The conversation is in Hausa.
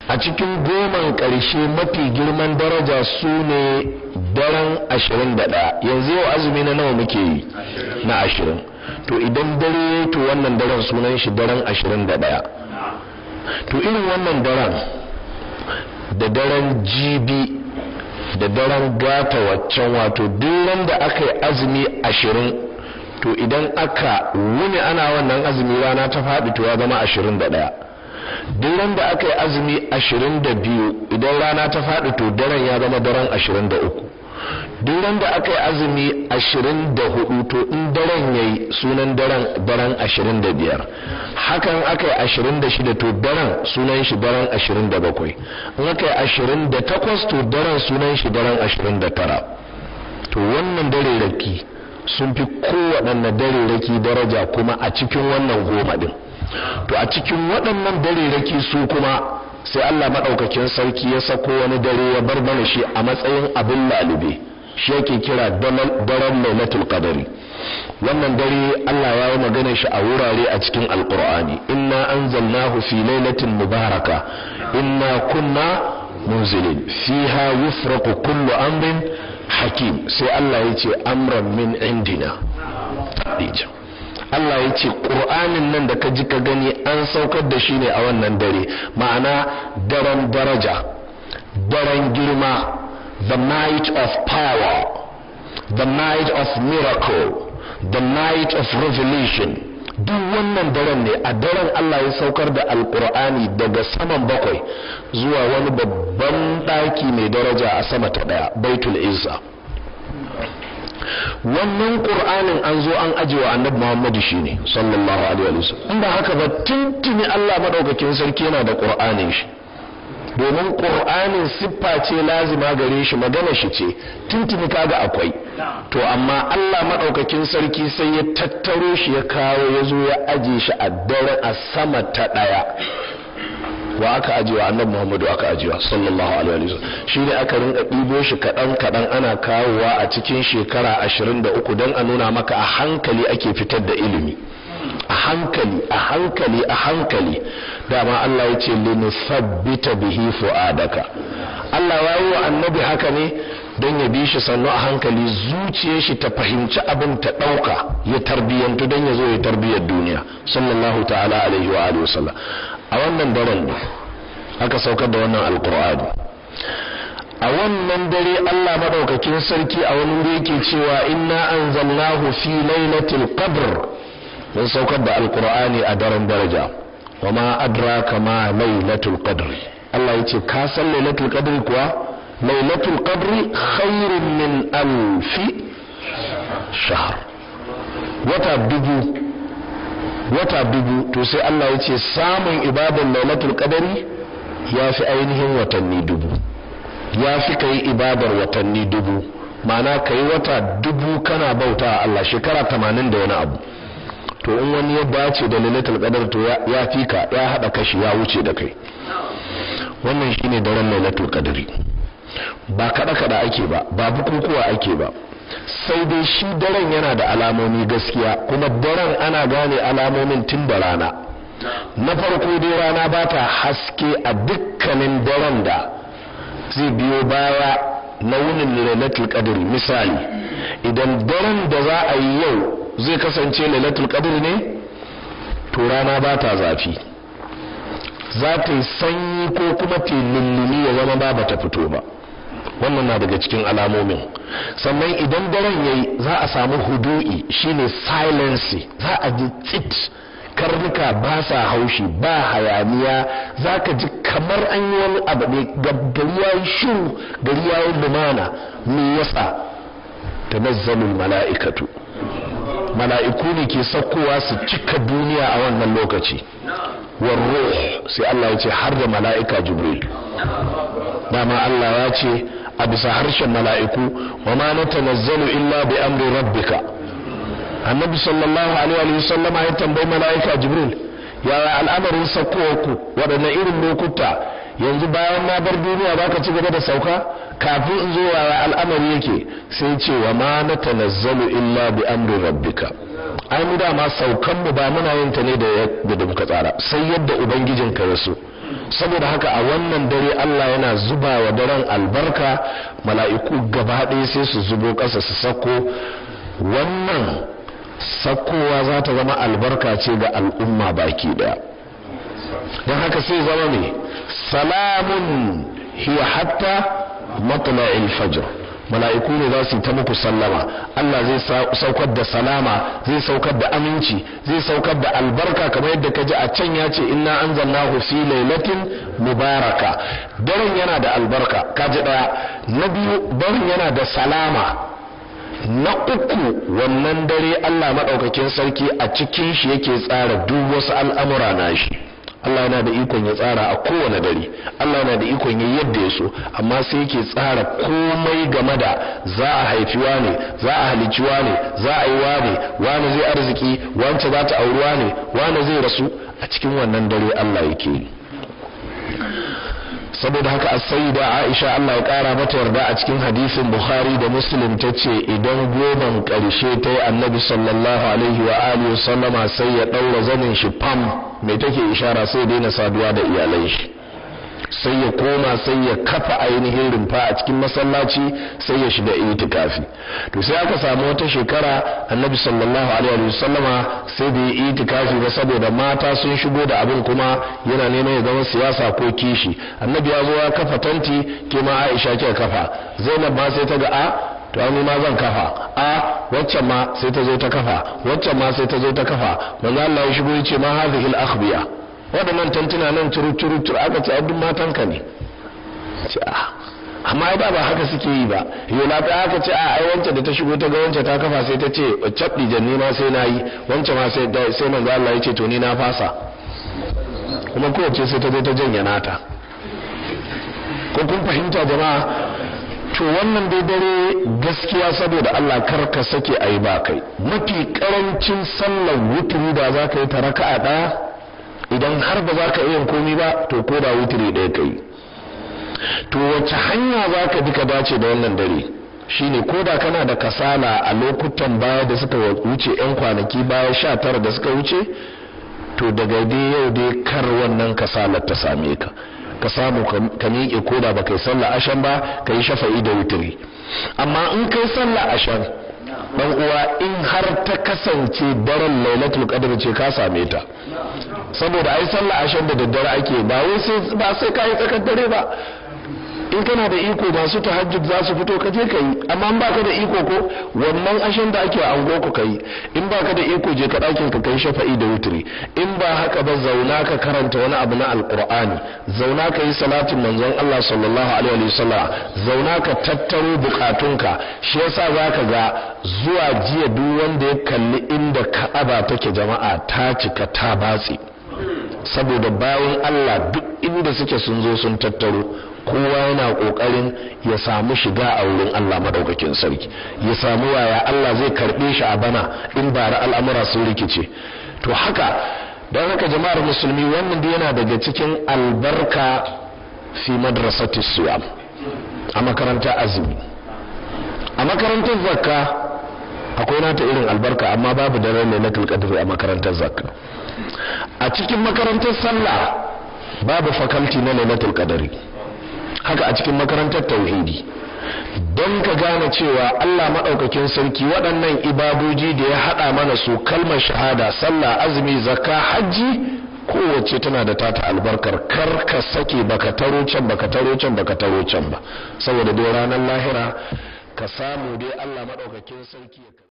a cikin goman ƙarshe mafi girman daraja su ne daren 21. yanzu yau azumi na nawa muke yi? na 20. to idan dare to wannan daren sunan shi daren 21. to irin wannan daren da daren jibi da daren gata waccan, wato duk da aka yi azumi 20, to idan aka wuni ana wannan azumi rana ta faɗi to ya zama 21. duk da aka yi azumi 22 idan rana ta faɗi to daren ya zama daren 23. duk da aka yi azumi 24 to in daren yayi sunan daren 25. hakan aka yi 26 to daren sunan shi daren 27. in aka yi 28 to daren sunan shi daren 29. to wannan dare raki sun fi kowaɗanne dare raki daraja kuma a cikin wannan goma din. to a cikin waɗannan dare raki su kuma sai Allah madaukakin sarki ya sako wani dare ya bar mana shi a matsayin abin lalube, shi yake kira daren lailatul qadri. wannan dare Allah ya yi magana shi a wurare a cikin alqur'ani, inna anzalnahu fi lailatin mubaraka inna kunna munzilin fiha yufraqu kullu amrin hakim. sai Allah ya ce amran min indina. Allah ya ce ƙur'anin nan da ka ji ka gani an saukar da shi ne a wannan dare, ma'ana daren daraja, daren girma, the night of power, the night of miracle, the night of revelation. duk wannan daren ne, a daren Allah ya saukar da alƙur'ani daga saman bakwai zuwa wani babban ɗaki mai daraja a sama ta ɗaya, baitul izza. wannan qur'anin an zo an ajiye wa annabi Muhammadu shine sallallahu alaihi wasallam. inda haka ba tuntuni Allah madaukakin sarki yana da qur'anin shi, domin qur'anin siffa ce lazima gare shi, magana shi ce, tuntuni kaga akwai. to amma Allah madaukakin sarki sai ya tattaro shi ya kawo ya zo ya aje shi a dare a sama ta daya. wa aka ajiyewa annabi Muhammadu aka ajiyewa sallallahu alaihi wasallam. shine aka rinka ɗibo shi kadan ana kawowa a cikin shekara 23 dan a nuna maka a hankali ake fitar da ilimi, a hankali. dama Allah ya ce linusabbita bihi fuadaka. Allah ya yi wa annabi haka ne don ya bi shi sannu a hankali, zuciyar shi ta fahimci abin ta dauka, ya tarbiyantu don ya zo ya tarbiyar duniya sallallahu ta'ala alaihi wa alihi wasallam. a wannan daren ne aka saukar da wannan alkur'ani. a wannan dare Allah madaukakin sarki a wani wuri yake cewa inna anzalnahu fi lailatul qadr, mun saukar da alkur'ani a daren daraja. wama adraka ma lailatul qadr. Allah yace ka san lailatul qadr kuwa? lailatul qadr khairun min alfi shahr. wata dubu. to sai Allah ya ce samun ibadan lailatul qadari ya fi ainihin watanni dubu, ya fi kai ibadar watanni dubu. ma'ana kai wata dubu kana bauta Allah, shekara 80 da wani abu. to in wani ya dace da lailatul qadar to ya fi ka, ya hada kashi, ya wuce da kai. wannan shine daren lailatul qadari. ba kada ake ba bukukuwa ake ba, sai dai shi daren yana da alamomi gaskiya, kuma daren ana gane alamomin tun da rana. na farko dai rana ba ta haske a dukkanin daren da zai biyo baya na wunin lailatul qadr. misali idan daren da za a yi yau zai kasance lailatul qadr ne, to rana ba ta zafi, za ta yi sanyi ko kuma ta lullumi ya zama ba ta fito ba. wannan na daga cikin alamomin. sannan idan daren yayi za a samu hudu'i, shine silence, za a ji tsit, karnuka ba sa haushi, ba hayaniya, za ka ji kamar an yi wani abu ne, gari yayi shiru, gari yayi lumana. me yasa? tanazzalul mala'ikatu, mala'iku ne ke saukowa su cika duniya a wannan lokaci. warruh, sai Allah ya ce har da mala'ika Jibril. dama Allah ya ce a bisa harshen mala'iku, wa ma natanazzalu illa bi amri rabbika. annabi sallallahu alaihi wa sallam ya tambayi mala'ika Jibril, yaya al'amarin saukowarku, waɗanne irin lokuta? yanzu bayan na bar duniya baka ci gaba da sauka? kafin in zo yaya al'amari yake? sai ce wa ma natanazzalu illa bi amri rabbika. ai mu dama saukan mu ba muna yin ta ne da muka tsara, sai yadda ubangijinka ya so. saboda haka a wannan dare Allah yana zuba wa daren albarka, mala'iku gaba ɗaya sai su zubo ƙasa su sako. Wannan sakowa za ta zama albarka ce ga al'umma baki ɗaya. don haka sai zama ne salamun hiya hatta matla'il fajr. mala'iku ne za su yi ta muku sallama. Allah zai saukar da salama, zai saukar da aminci, zai saukar da albarka, kamar yadda kaji a can ya ce inna anzalnahu fi lailatin mubaraka. daren yana da albarka, kaji daya. na biyu, daren yana da salama. na uku, wannan dare Allah madaukakin sarki a cikin shi yake tsara duk wasu al'amura nashi. Allah yana da ikon ya tsara a kowane dare, Allah yana da ikon ya yadda ya so, amma sai yake tsara komai game da za a haifi wane, za a halicci wane, za a yi wane zai arziki, wance za ta auri wane zai rasu. A cikin wannan dare Allah yake. saboda haka as-sayyida Aisha Allah ya kara mata yarda a cikin hadisin Bukhari da Muslim tace idan goban karshe tayi Annabi sallallahu alaihi wa alihi sallama sai ya daura zanin shi fam, mai take ishara sai daina saduwa da iyalan shi, sai ya koma sai ya kafa ainihin rumfa a cikin masallaci, sai ya shiga itikafi. to sai aka samu wata shekara Annabi sallallahu alaihi wa sallama sai da ya itikafi ba, saboda mata sun shigo da abin kuma yana neman ya zama siyasa ko kishi. Annabi ya zo ya kafa tanti, ke ma Aisha ke kafa, Zainab ma sai ta ga to ni ma zan kafa, waccan ma sai ta zo ta kafa, waccan ma sai ta zo ta kafa. manzo Allah ya shigo ya ce ma hadhihi al-akhbiya, waɗannan tantuna nan turur aka ce duk matanka ne. amma ai ba haka suke yi ba. yau na ta aka ce ai wancan da ta shigo ta ga wancan ta kafa sai ta ce cabdi janni ma sai nayi, wancan ma sai manzo Allah ya ce to ni na fasa, kuma kowace sai ta zo ta janya nata. ko kun fahimta jama'a? to wannan dai dare gaskiya saboda Allah kar ka sake ayi ba kai. mafi karancin sallar wutri da za ka yi ta raka'a ɗaya, idan har ba za ka iya komi ba to ko da wutri ɗaya kai. to wace hanya za ka bi ka dace da wannan dare? shine ko da kana da kasala a lokutan baya da suka wuce, yan kwanaki baya 19 da suka wuce, to daga dai yau dai kar wannan kasalar ta same ka. ka samu ka miƙe ko da ba kai sallah ashan ba, ka yi shafa'i da wutri. amma in kai sallah ashan dan uwa, in har ta kasance daren lailatul qadr ce, ka same ta. saboda ai sallah ashan da daddare ake, ba sai kai tsakar dare ba. in kana da iko masu tahajjud za su fito ka je ka yi, amma in baka da iko ko wannan ashan da ake ango ku kai, in baka da iko je ka dakin ka kai shafa'i da wutri. in ba haka ba zauna ka karanta wani abu na alqur'ani, zauna ka yi salatin manzon Allah sallallahu alaihi wasallam, zauna ka tattaro bukatunka. shi yasa zaka ga zuwa jiya duk wanda ya kalli inda Ka'aba take jama'a ta cika ta batsi, saboda bayan Allah duk inda suke sun zo sun tattaro. kowa yana kokarin ya samu shiga a wurin Allah madaukakin sarki, ya samu waya Allah zai karbe shi a bana in bara al'amura sun rikice. to haka don haka jama'ar musulmi, wannan dai yana daga cikin albarka fi madrasati siyam, a makarantar azumi. a makarantar zakka akwai nata irin albarka, amma babu daren lailatul qadr a makarantar zakka. a cikin makarantar sallah babu faculty na lailatul qadr. haka a cikin makarantar tauhidi. don ka gane cewa Allah madaukakin sarki waɗannan ibadoji da ya hada mana su, kalmar shahada, sallah, azumi, zakka, haji, kowace tana da tata albarkar. kar ka sake baka taro can ba, saboda dai ranar lahira ka samu dai Allah madaukakin sarki